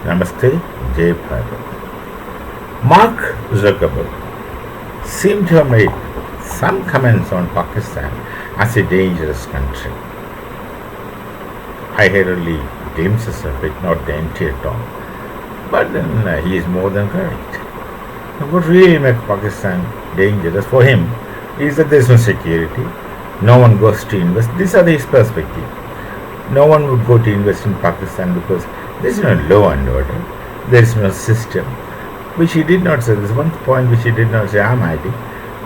Namaste, Jai Bharat. Mark Zuckerberg seemed to have made some comments on Pakistan as a dangerous country. I had only glimpses of it, not the entire talk. But then he is more than correct. What really makes Pakistan dangerous for him is that there is no security. No one goes to invest. These are his perspective. No one would go to invest in Pakistan because there is no law and order. There is no system. Which he did not say. There is one point which he did not say. I'm adding.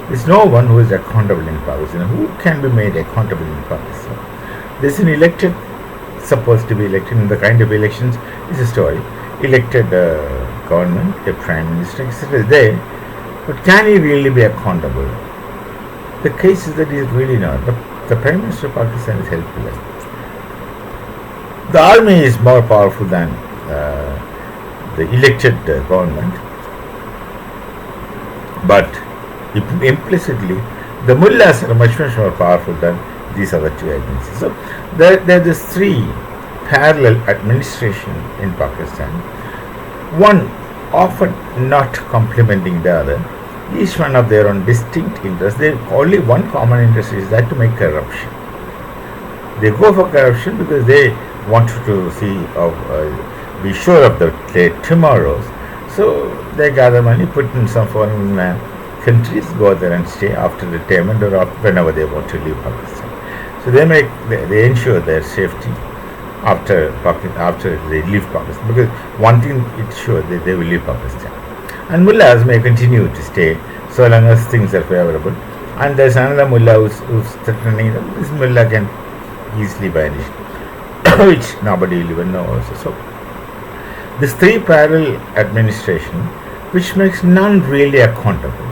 There is no one who is accountable in Pakistan. Who can be made accountable in Pakistan? There is an elected, supposed to be elected in the kind of elections is a story. Elected government, a prime minister, etc. is there. But can he really be accountable? The case is that he is really not. The prime minister of Pakistan is helpless. The army is more powerful than the elected government. But implicitly, the mullahs are much more powerful than these other two agencies. So there are these three parallel administration in Pakistan. One often not complementing the other. Each one of their own distinct interests. They only one common interest is that to make corruption. They go for corruption because they want to see be sure of their tomorrows. So they gather money, put in some foreign countries, go there and stay after retirement or whenever they want to leave Pakistan. So they ensure their safety after they leave Pakistan, because one thing it's sure that they will leave Pakistan. And mullahs may continue to stay so long as things are favorable. And there's another mullah who's threatening them. This mullah can easily vanish, which nobody will even know also. So this three parallel administration, which makes none really accountable.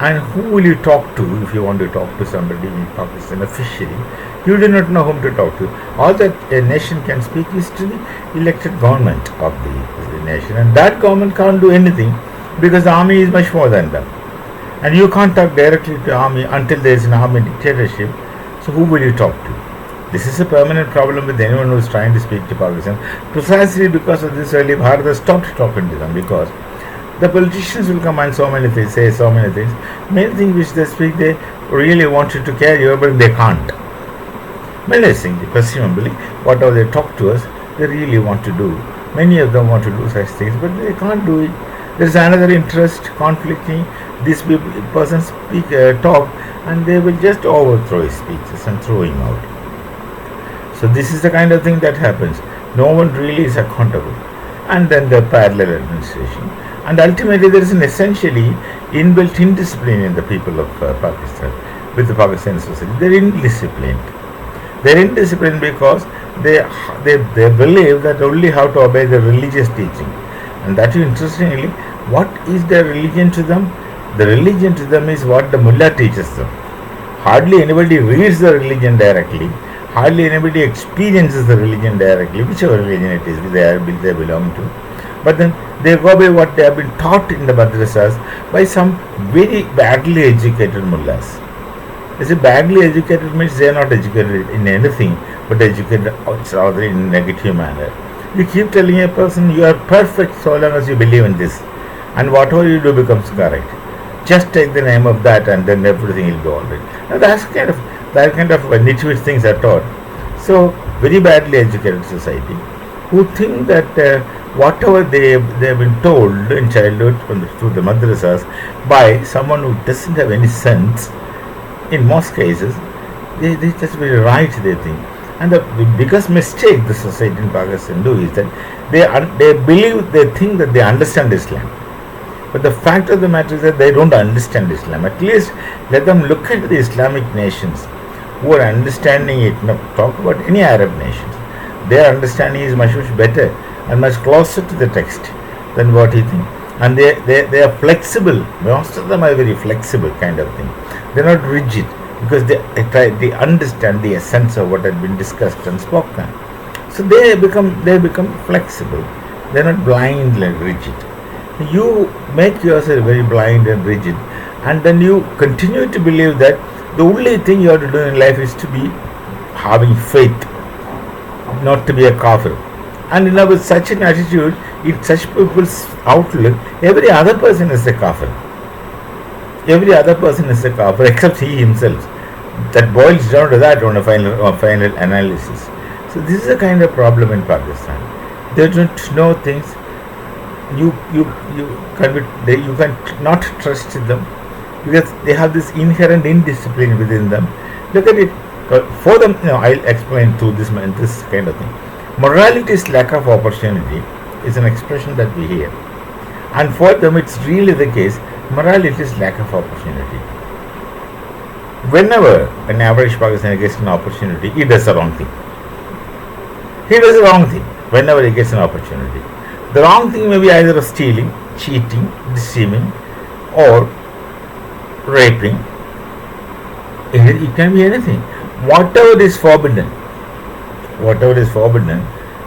And who will you talk to if you want to talk to somebody in Pakistan officially? You do not know whom to talk to. All that a nation can speak is to the elected government of the nation. And that government can't do anything because the army is much more than them. And you can't talk directly to the army until there is an army dictatorship. So who will you talk to? This is a permanent problem with anyone who is trying to speak to Pakistan. Precisely because of this, early Bharat stopped talking to them, because the politicians will come and say so many things. Many things which they speak, they really wanted to carry over, but they can't. Many things, presumably, whatever they talk to us, they really want to do. Many of them want to do such things, but they can't do it. There is another interest conflicting. These persons talk, and they will just overthrow his speeches and throw him out. So this is the kind of thing that happens. No one really is accountable. And then the parallel administration. And ultimately there is an essentially inbuilt indiscipline in the people of Pakistan, with the Pakistani society. They are indisciplined. They are indisciplined because they believe that only how to obey the religious teaching. And that is interestingly, what is their religion to them? The religion to them is what the mullah teaches them. Hardly anybody reads the religion directly. Hardly anybody experiences the religion directly, whichever religion it is they belong to. But then they go by what they have been taught in the madrasas by some very badly educated mullahs. Is it badly educated means they are not educated in anything, but educated rather in a negative manner. You keep telling a person you are perfect so long as you believe in this, and whatever you do becomes correct. Just take the name of that, and then everything will be alright. Now that kind of nitwit things are taught. So very badly educated society, who think that whatever they have been told in childhood through the madrasas by someone who doesn't have any sense, in most cases, they just very right, they think. And the biggest mistake the society in Pakistan do is that they think that they understand Islam. But the fact of the matter is that they don't understand Islam. At least let them look at the Islamic nations who are understanding it. Now, talk about any Arab nations. Their understanding is much better and much closer to the text than what he thinks. And they are flexible. Most of them are very flexible kind of thing. They are not rigid because they understand the essence of what had been discussed and spoken. So they become flexible. They are not blind and rigid. You make yourself very blind and rigid, and then you continue to believe that the only thing you have to do in life is to be having faith, not to be a kafir. And with such an attitude, in such people's outlook, every other person is a kafir. Every other person is a kafir except he himself. That boils down to that on a final analysis. So this is a kind of problem in Pakistan. They don't know things. You can not trust them because they have this inherent indiscipline within them. Look at it. For them, I'll explain through this kind of thing. Morality is lack of opportunity is an expression that we hear, and for them it's really the case. Morality is lack of opportunity. Whenever an average Pakistani gets an opportunity, he does the wrong thing. He does the wrong thing whenever he gets an opportunity. The wrong thing may be either stealing, cheating, deceiving, or raping. It can be anything. Whatever is forbidden,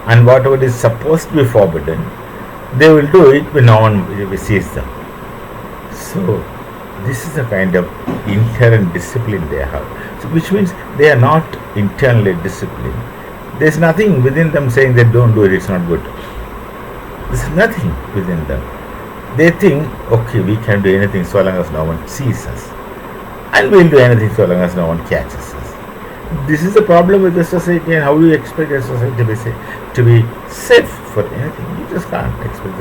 and whatever is supposed to be forbidden, they will do it when no one sees them. So this is a kind of inherent discipline they have, so which means they are not internally disciplined. There is nothing within them saying they don't do it, it's not good. There is nothing within them. They think, okay, we can do anything so long as no one sees us, and we'll do anything so long as no one catches us. This is the problem with the society, and how do you expect a society to be safe for anything? You just can't expect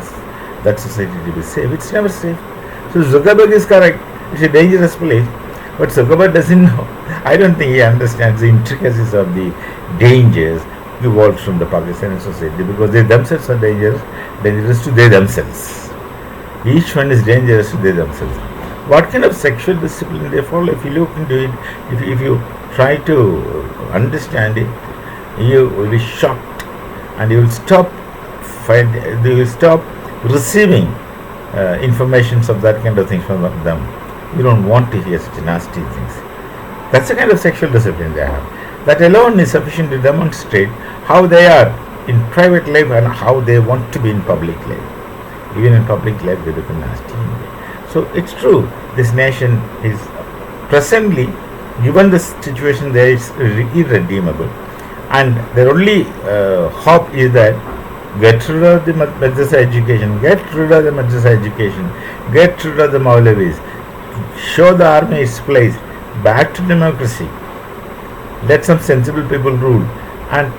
that society to be safe. It's never safe. So Zuckerberg is correct. It's a dangerous place, but Zuckerberg doesn't know. I don't think he understands the intricacies of the dangers evolved from the Pakistani society, because they themselves are dangerous to they themselves. Each one is dangerous to they themselves. What kind of sexual discipline they follow? If you look into it, if you try to understand it, you will be shocked, and you will stop receiving information of that kind of things from them. You don't want to hear such nasty things. That's the kind of sexual discipline they have. That alone is sufficient to demonstrate how they are in private life and how they want to be in public life. Even in public life, they become nasty. So it's true. This nation is presently, given the situation, there is irredeemable, and their only hope is that get rid of the madrasa education, get rid of the Maulavis, show the army its place, back to democracy, let some sensible people rule, and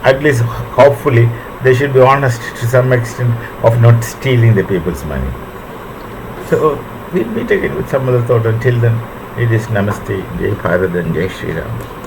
at least hopefully they should be honest to some extent of not stealing the people's money. So we'll meet again with some other thought. Until then, it is Namaste, Jai Bharat and Jai Shri Ram.